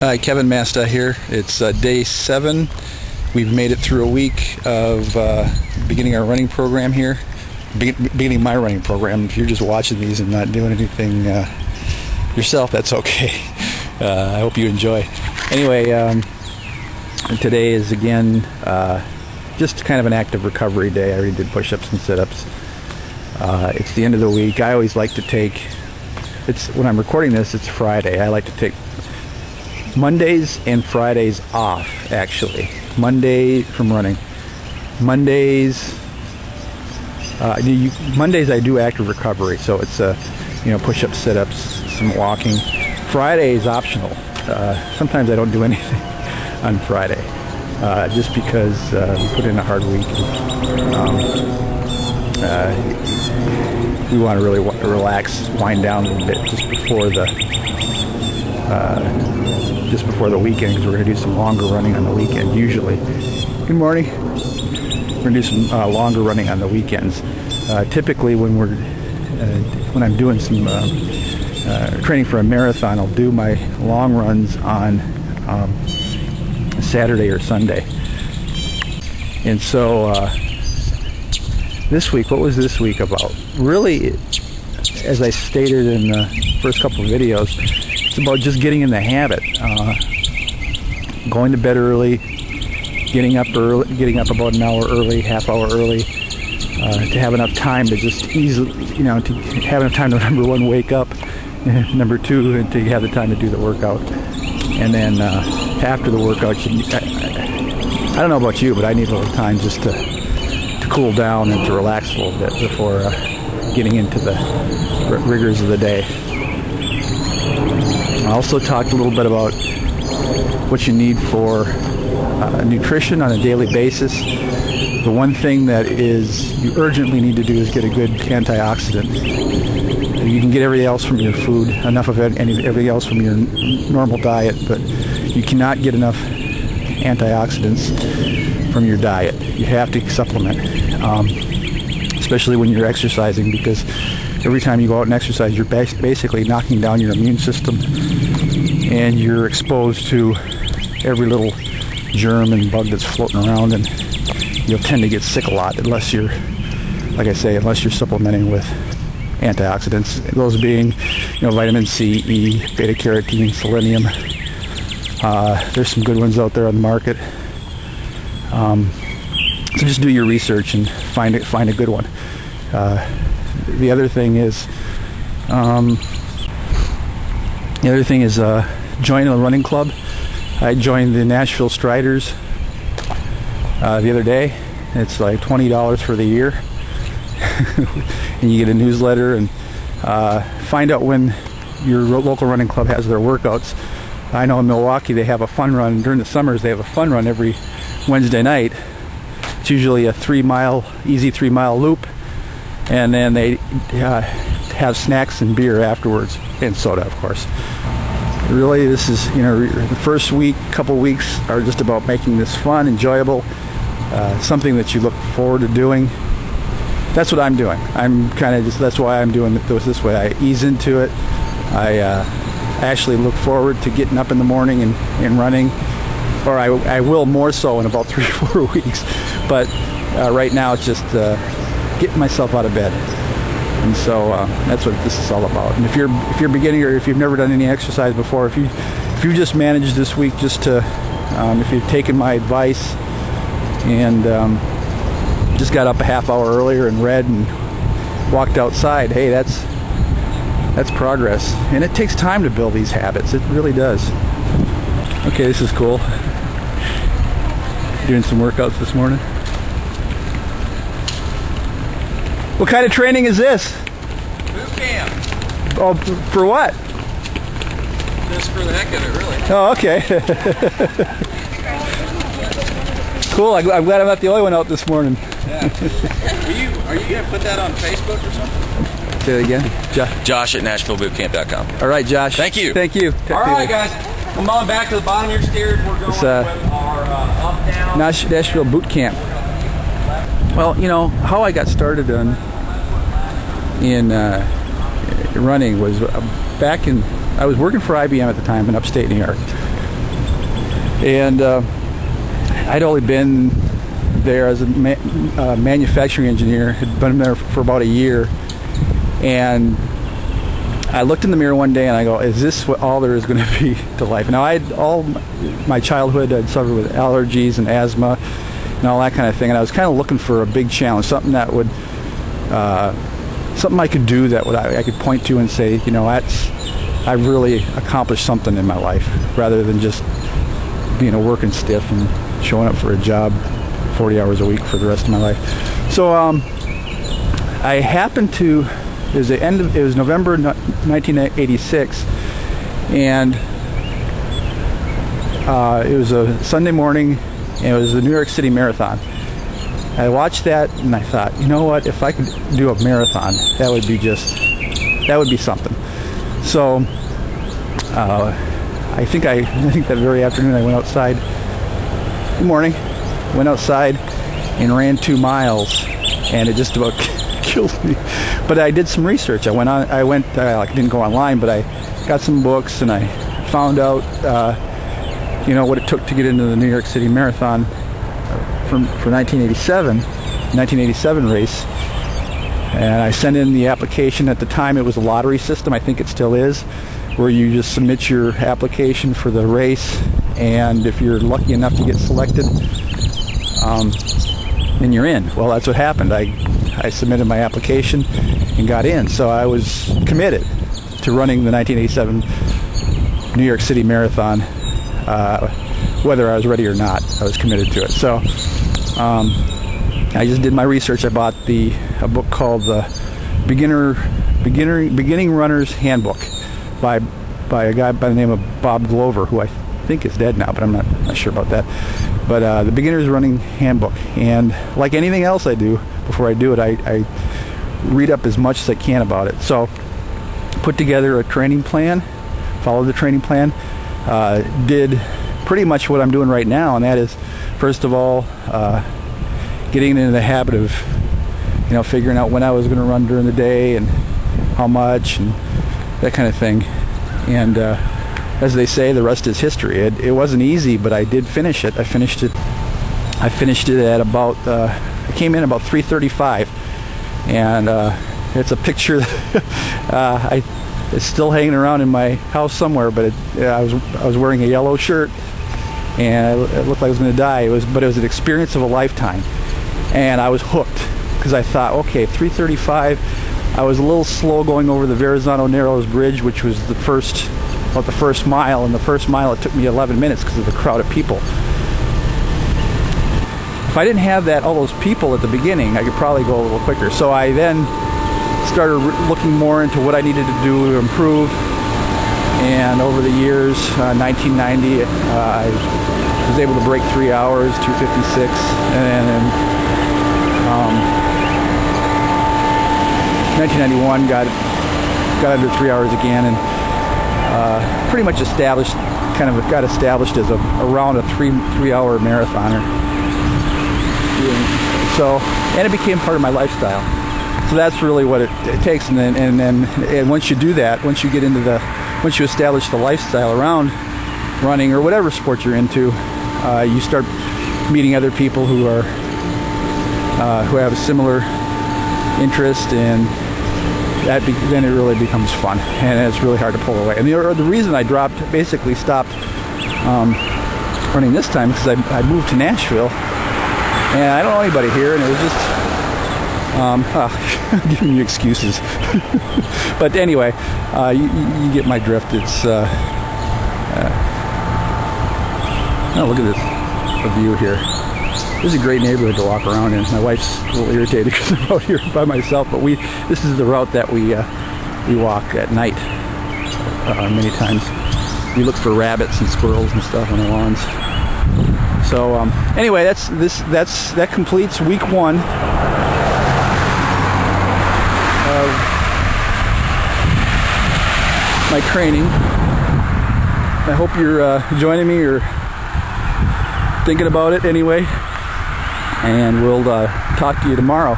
Hi, Kevin Mastaw here. It's day 7. We've made it through a week of beginning our running program here. Beginning my running program. If you're just watching these and not doing anything yourself, that's okay. I hope you enjoy. Anyway, today is again just kind of an active recovery day. I already did push-ups and sit-ups. It's the end of the week. I always like to take, when I'm recording this, it's Friday. I like to take Mondays and Fridays off, actually. Monday from running. Mondays I do active recovery, so it's push-ups, sit-ups, some walking. Friday is optional. Sometimes I don't do anything on Friday, just because we put in a hard week. We want to really relax, wind down a little bit just before the weekend, because we're going to do some longer running on the weekend usually. Good morning. We're going to do some longer running on the weekends. Typically when I'm doing some training for a marathon, I'll do my long runs on Saturday or Sunday. And so this week, what was this week about? Really, as I stated in the first couple of videos, it's about just getting in the habit. Going to bed early, getting up about an hour early, half hour early, to have enough time to just easily, to have enough time to, number one, wake up, number two, and to have the time to do the workout. And then after the workout, I don't know about you, but I need a little time just to cool down and to relax a little bit before getting into the rigors of the day. I also talked a little bit about what you need for nutrition on a daily basis. The one thing that you urgently need to do is get a good antioxidant. You can get everything else from your food, enough of it, and everything else from your normal diet, but you cannot get enough antioxidants from your diet. You have to supplement, especially when you're exercising, because every time you go out and exercise, you're basically knocking down your immune system, and you're exposed to every little germ and bug that's floating around, and you'll tend to get sick a lot unless you're supplementing with antioxidants. Those being, vitamin C, E, beta carotene, selenium. There's some good ones out there on the market. So just do your research and find a good one. The other thing is join a running club. I joined the Nashville Striders the other day. It's like $20 for the year, and you get a newsletter and find out when your local running club has their workouts. I know in Milwaukee they have a fun run during the summers. They have a fun run every Wednesday night. It's usually a easy 3-mile loop, and then they have snacks and beer afterwards, and soda, of course. Really, this is, the first couple weeks are just about making this fun, enjoyable, something that you look forward to doing. That's what I'm doing. That's why I'm doing it this way. I ease into it. I actually look forward to getting up in the morning and running, or I will more so in about 3 or 4 weeks. But right now it's just getting myself out of bed. And so that's what this is all about. And if you're beginning, or if you've never done any exercise before, if you just managed this week just to, if you've taken my advice and just got up a half hour earlier and read and walked outside, hey, that's progress. And it takes time to build these habits. It really does. Okay, this is cool. Doing some workouts this morning. What kind of training is this? Bootcamp. Oh, for what? Just for the heck of it, really. Oh, okay. Cool. I'm glad I'm not the only one out this morning. Yeah. Are you going to put that on Facebook or something? Say it again. Josh at NashvilleBootcamp.com. All right, Josh. Thank you. Thank you. All right, guys. Come on back to the bottom of your steers. We're going with our up-down. Nashville Bootcamp. Well, how I got started in running was I was working for IBM at the time in upstate New York. And I'd only been there as a manufacturing engineer, had been there for about a year, and I looked in the mirror one day and I go, is this what all there is going to be to life? Now, all my childhood I'd suffered with allergies and asthma and all that kind of thing, and I was kind of looking for a big challenge, something that would, something I could do that I could point to and say, you know, I've really accomplished something in my life, rather than just being a working stiff and showing up for a job 40 hours a week for the rest of my life. So I happened to, it was November 1986, and it was a Sunday morning, and it was the New York City Marathon. I watched that and I thought, you know what, if I could do a marathon, that would be something. So I think that very afternoon I went outside. Good morning. Went outside and ran 2 miles, and it just about killed me. But I did some research. I didn't go online, but I got some books, and I found out what it took to get into the New York City Marathon for 1987 race. And I sent in the application. At the time it was a lottery system, I think it still is, where you just submit your application for the race, and if you're lucky enough to get selected, then you're in. Well, that's what happened. I submitted my application and got in, so I was committed to running the 1987 New York City Marathon, whether I was ready or not. I was committed to it. So I just did my research. I bought a book called the Beginning Runner's Handbook by a guy by the name of Bob Glover, who I think is dead now, but I'm not sure about that. But the Beginner's Running Handbook, and like anything else I do, before I do it, I read up as much as I can about it. So put together a training plan, followed the training plan, did pretty much what I'm doing right now, and that is, first of all, getting into the habit of figuring out when I was going to run during the day and how much and that kind of thing. And as they say, the rest is history. It wasn't easy, but I did finish it. I finished it at about, I came in about 3:35, and it's a picture it's still hanging around in my house somewhere, but I was wearing a yellow shirt, and it looked like I was going to die. But it was an experience of a lifetime, and I was hooked, because I thought, okay, 3:35, I was a little slow going over the Verrazano Narrows Bridge, which was about the first mile, and the first mile it took me 11 minutes because of the crowd of people. If I didn't have all those people at the beginning, I could probably go a little quicker. So I then started looking more into what I needed to do to improve, and over the years, 1990, I was able to break 3 hours, 2:56, and then 1991 got under 3 hours again, and pretty much got established as around a three-hour marathoner. So, and it became part of my lifestyle. So that's really what it takes. And then once you do that, once you establish the lifestyle around running or whatever sport you're into, you start meeting other people who have a similar interest, and then it really becomes fun, and it's really hard to pull away. And the reason I basically stopped running this time, because I moved to Nashville, and I don't know anybody here, and it was just giving you excuses. But anyway, you get my drift. It's oh, look at this view here. This is a great neighborhood to walk around in. My wife's a little irritated because I'm out here by myself, but this is the route that we walk at night many times. We look for rabbits and squirrels and stuff on the lawns. So anyway, that completes week 1 of my training. I hope you're joining me or thinking about it anyway. And we'll talk to you tomorrow.